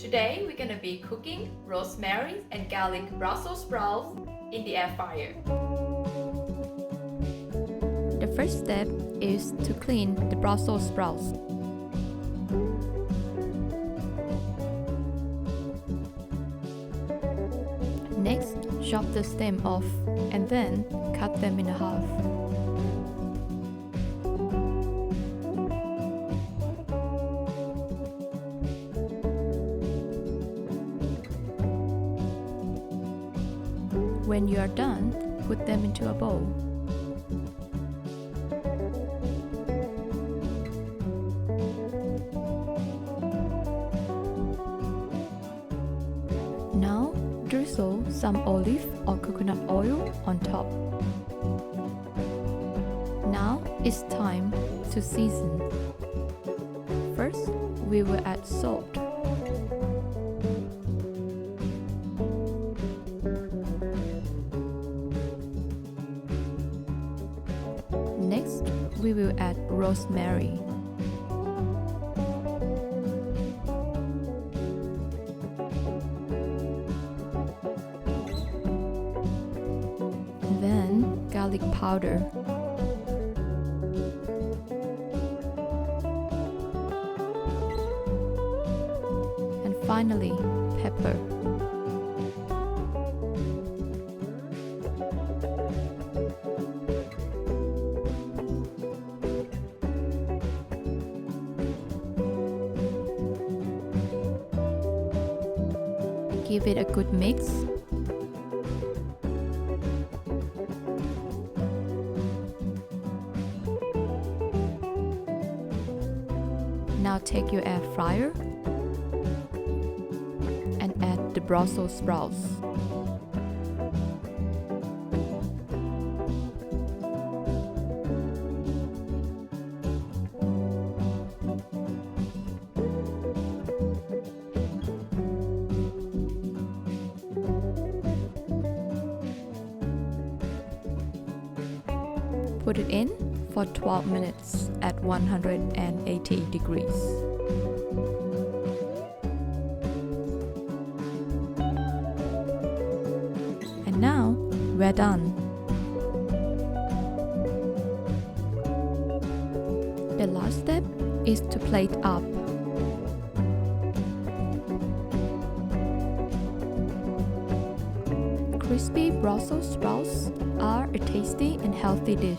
Today we're gonna be cooking rosemary and garlic Brussels sprouts in the air fryer. The first step is to clean the Brussels sprouts. Next, chop the stem off and then cut them in half. When you are done, put them into a bowl. Now, drizzle some olive or coconut oil on top. Now it's time to season. First, we will add salt. Next, we will add rosemary. Then, garlic powder. And finally, pepper. Give it a good mix. Now take your air fryer and add the Brussels sprouts. Put it in for 12 minutes at 180 degrees. And now we're done. The last step is to plate up. Crispy Brussels sprouts are a tasty and healthy dish.